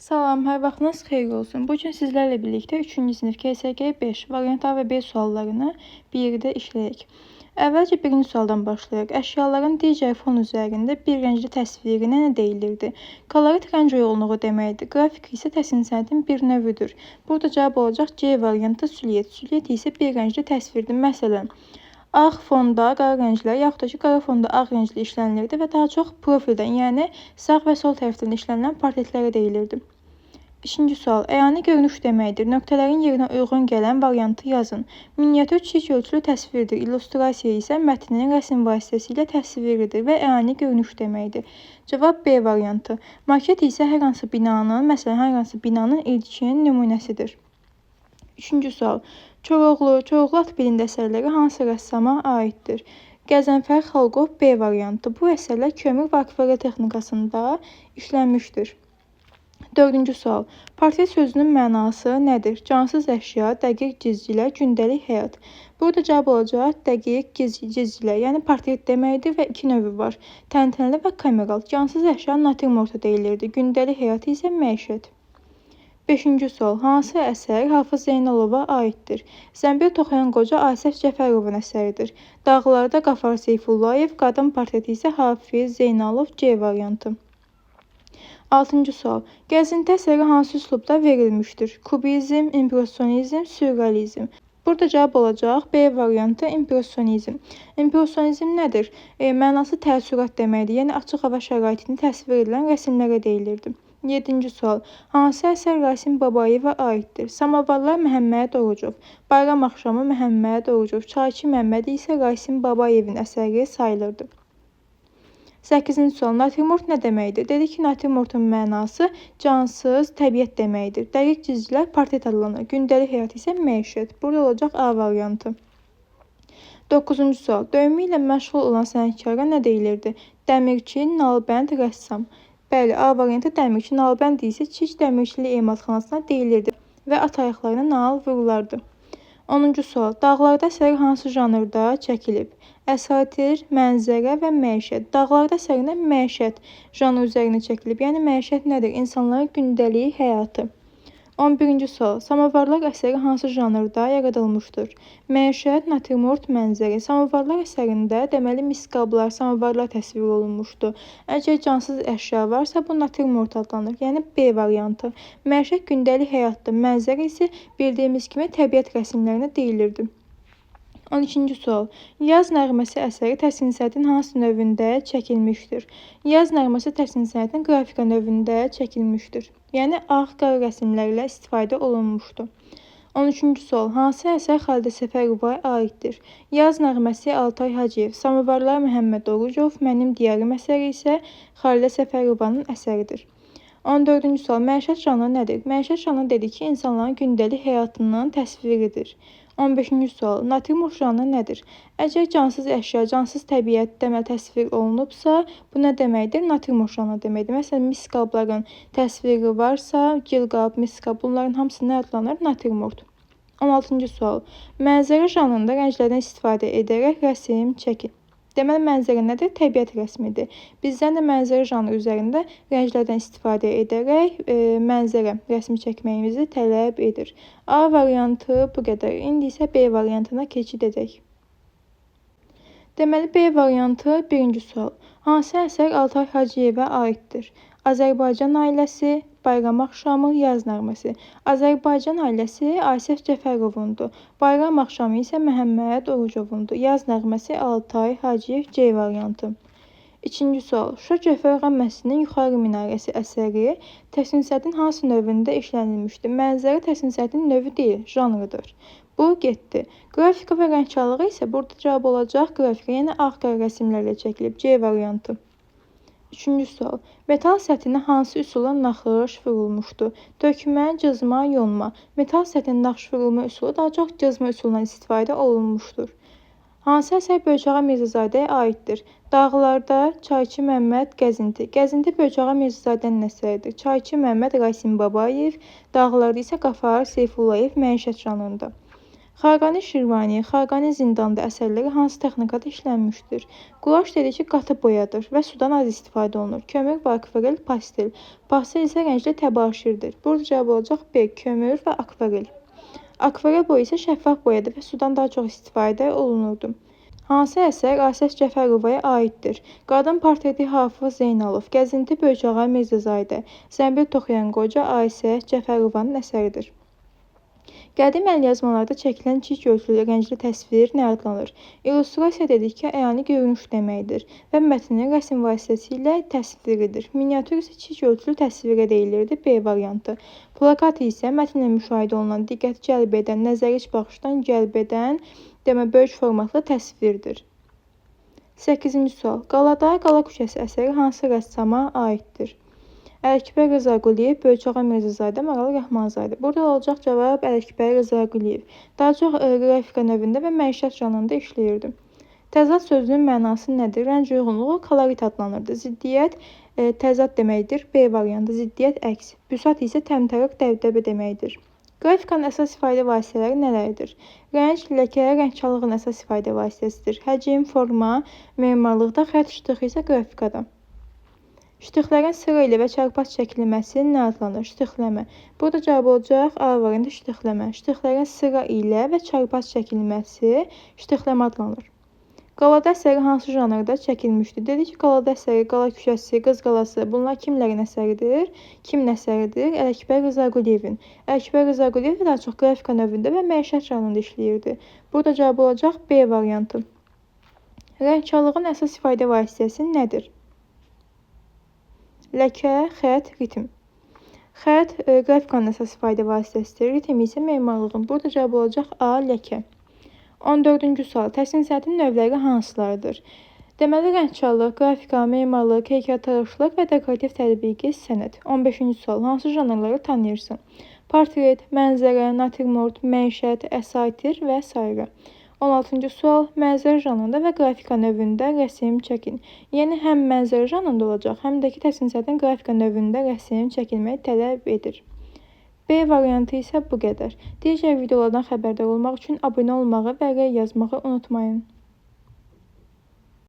Salam, hər vaxtınız xeyir olsun. Bu gün sizlərlə birlikdə 3-cü sinif KSG 5 variant A və B suallarını birlikdə işləyək. Əvvəlcə birinci sualdan başlayaq. Əşyaların digər fon üzərində bir rəngli təsvirinə nə deyilirdi? Kolorit rəng uyğunluğu deməkdir. Qrafik isə təsvir sənətinin bir növüdür. Burada cavab olacaq C variantı sülyet. Sülyet isə bir rəngli təsvirdir. Məsələn, ağ fonda qara rənglər, yaxud da ki, qara fonda ağ rəngli işlənilirdi və daha çox profildən, yəni sağ və sol tərəfdən işlənilən portretlərə deyilirdi. İkinci sual. Əyani görünüş deməkdir. Nöqtələrin yerinə uyğun gələn variantı yazın. Miniatür kiçik ölçülü təsvirdir. İllustrasiya isə mətnin rəsm vasitəsilə təsviridir və əyani görünüş deməkdir. Cavab B variantı. Maket isə hər hansı binanın, məsələn, hər hansı binanın ilkin nümunəsidir. Üçüncü sual. Koroğlu at bilində əsərləri hansı rəssama aiddir? Qəzənfər Xalqov B variantı. Bu əsərlər kömür və akvarel texnikasında işlənmişdir. Dördüncü sual. Portret sözünün mənası nədir? Cansız əşya, dəqiq cizgilər, gündəlik həyat. Burada cavab olacaq dəqiq cizgilər, yəni portret deməkdir və iki növü var. Təntənəli və kameral. Cansız əşya natürmorta deyilirdi. Gündəlik həyat isə məişət. Beşinci sual. Hansı əsər Hafız Zeynalova aiddir? Zəmbil toxuyan qoca Asəf Cəfərovun əsəridir. Dağlarda Qafar Seyfullayev, qadın portreti isə Hafiz Zeynalov C variantı. Altıncı sual. Gəzinti əsəri hansı üslubda verilmişdir? Kubizm, impressionizm, sürrealizm. Burada cavab olacaq B variantı impressionizm. İmpressionizm nədir? Mənası təəssürat deməkdir. Yəni açıq hava şəraitini təsvir edilən rəsmlərə deyilirdi. 7-ci sual. Hansı əsər Rasim Babayeva aiddir? Samavarlar Məhəmməd Orucov, Bayram axşamı Məhəmməd Orucov, Çayçı Məmməd isə Rasim Babayevin əsəri sayılırdı. 8-ci sual. Natürmort nə deməkdir? Dedik ki, natürmortun mənası cansız təbiət deməkdir. Dəqiq cizgilər portret adlanır. Gündəlik həyat isə məişət. Burada olacaq A variantı. 9-cu sual. Döyümü ilə məşğul olan sənətkara nə deyilirdi? Dəmirçi, nalbənd, rəssam. Bəli, A variantı dəmirçi, nalbənd isə çiç dəmirçili emalatxanasına deyilirdi və at ayaqlarına nal vurulardı. 10-cu sual. Dağlarda əsəri hansı janrda çəkilib? Əsatir, mənzərə və məişət. Dağlarda əsərində məişət janrı üzərində çəkilib. Yəni məişət nədir? İnsanların gündəlik həyatı. 11-ci sual. Samavarlar əsəri hansı janrda yaradılmışdır? Məişət, natürmort, mənzərə. Samavarlar əsərində deməli mis qablar, samavarlar təsvir olunmuşdu. Əgər cansız əşya varsa bu natürmort adlanır. Yəni B variantı. Məişət gündəlik həyatdır. Mənzərə isə bildiyimiz kimi təbiət rəsmlərinə deyilirdi. 12-ci sual. Yaz nəğməsi əsəri təsvir sənətinin hansı növündə çəkilmişdir? Yaz nəğməsi təsvir sənətinin qrafika növündə çəkilmişdir. Yəni ağ-qara rəsmlərlə istifadə olunmuşdu. 13-cü sual. Hansı əsər Xalidə Səfərovaya aiddir? Yaz nəğməsi Altay Hacıyev, Samavarlar Məhəmməd Orucov, Mənim diyarım əsəri isə Xalidə Səfərovanın əsəridir. 14-cü sual. Məişət janrı nədir? Məişət janrı dedik ki, insanların gündəlik həyatının təsviridir. 15-ci sual. Natürmort janrı nədir? Əgər cansız əşya, cansız təbiət deməli təsvir olunubsa, bu nə deməkdir? Natürmort janrı deməkdir. Məsələn, mis qabların təsviri varsa, gilqab, mis qab, bunların hamısı nə adlanır? Natürmort. 16-cı sual. Mənzərə janrında rənglərdən istifadə edərək rəsm çəkin. Deməli, mənzərə nədir? Təbiət rəsmidir. Bizdən də mənzərə janrı üzərində rənglərdən istifadə edərək mənzərə rəsmi çəkməyimizi tələb edir. A variantı bu qədər. İndi isə B variantına keçid edək. Deməli, B variantı birinci sual. Hansı əsər Altay Hacıyevə aiddir? Azərbaycan ailəsi, Bayram axşamı, yaz nəğməsi. Azərbaycan ailəsi Asəf Cəfərovundur. Bayram axşamı isə Məhəmməd Orucovundur. Yaz nəğməsi Altay Hacıyev C variantı. İkinci sual. Şuşa Cövhər məscidinin yuxarı minarəsi əsəri təsvir sənətinin hansı növündə işlənilmişdir? Mənzərə təsvir sənətinin növü deyil, janrıdır. Bu getdi. Qrafika və rəngkarlığı isə burada cavab olacaq qrafika, yəni ağ-qara rəsmlərlə çəkilib C variantı. Üçüncü sual. Metal səthinə hansı üsulla naxış vurulmuşdur? Tökmə, cızma, yonma. Metal səthin naxış vurulma üsulu daha çox cızma üsulundan istifadə olunmuşdur. Hansı əsər Bölçağa Mirzazadəyə aiddir? Dağlarda Çayçı Məmməd Gəzinti. Gəzinti Bölçağa Mirzazadənin əsəridir. Çayçı Məmməd Rasim Babayev, dağlarda isə Qafar Seyfullayev məişət janrında. Xaqani Şirvani, Xaqani Zindanda əsərləri hansı texnikada işlənmişdir? Qulaş dedi ki, qatı boyadır və sudan az istifadə olunur. Kömür və akvarel, pastel. Pastel isə rəngli təbaşirdir. Burada cavab olacaq B. Kömür və akvarel. Akvarel boyu isə şəffaf boyadır və sudan daha çox istifadə olunurdu. Hansı əsər Asəs Cəfərovaya aiddir? Qadın portreti Hafız Zeynalov, Gəzinti Bölçağa Mirzəzadə, Zənbil toxuyan qoca Asəs Cəfərovanın əsəridir. Qədim əlyazmalarda çəkilən kiçik ölçülü rəngli təsvir nə adlanır? İllüstrasiya dedikdə əyani görünüş deməkdir və mətnin rəsm vasitəsilə təsviridir. Miniatür isə kiçik ölçülü təsvirə deyilirdi. B variantı. Plakat isə mətnlə müşahidə olunan, diqqəti cəlb edən, nəzəri iç baxışdan cəlb edən, böyük formatlı təsvirdir. 8-ci sual. Qalada Qala küçəsi əsəri hansı rəssama aiddir? Ələkbər Rzaquliyev, Bölçağa Mirzəzadə, Maral Rəhmanzadə. Burada olacaq cavab Ələkbər Rzaquliyev. Daha çox qrafika növündə və məişət janrında işləyirdi. Təzad sözünün mənası nədir? Rəng uyğunluğu kolorit adlanırdı. Ziddiyyət təzad deməkdir. B variantı. Ziddiyyət əks. Büsat isə təmtəraq dəbdəbə deməkdir. Qrafikanın əsas ifadə vasitələri nələrdir? Rəng, ləkə, rəngçalığın əsas ifadə vasitəsidir. Həcm, forma, memarlıqda, xətt ştıxı isə qrafikada. Ştixlərin sıra ilə və çarpaz çəkilməsi nə adlanır? Ştixləmə. Burada cavab olacaq A variantı ştixləmə. Ştixlərin sıra ilə və çarpaz çəkilməsi ştixləmə adlanır. Qalada əsəri hansı janrda çəkilmişdir? Dedi ki, Qalada əsəri, Qala küçəsi, Qız qalası bunlar kimlərin əsəridir? Kimin əsəridir? Ələkbər Rzaquliyevin. Ələkbər Rzaquliev daha çox qrafika növündə və məişət janrında işləyirdi. Burada cavab olacaq B variantı. Rəngçalığın əsas ifadə vasitəsi nədir? Ləkə, xətt, ritm. Xətt qrafikanın əsas ifadə vasitəsidir. Ritm isə memarlığın. Burada cavab olacaq A. Ləkə. 14-cü sual. Təsvir sənətinin növləri hansılardır? Deməli, rəngçalıq, qrafika, memarlıq, heykəltaraşlıq və dekorativ tətbiqi sənət. 15-ci sual. Hansı janrları tanıyırsan? Portret, mənzərə, natürmort, məişət, əsatir və s. 16-cı sual. Mənzərə janrında və qrafika növündə rəsm çəkin. Yəni, həm mənzərə janrında olacaq, həm də ki, təsvir sənətinin qrafika növündə rəsm çəkilməyi tələb edir. B variantı isə bu qədər. Digər videolardan xəbərdar olmaq üçün abunə olmağı və rəy yazmağı unutmayın.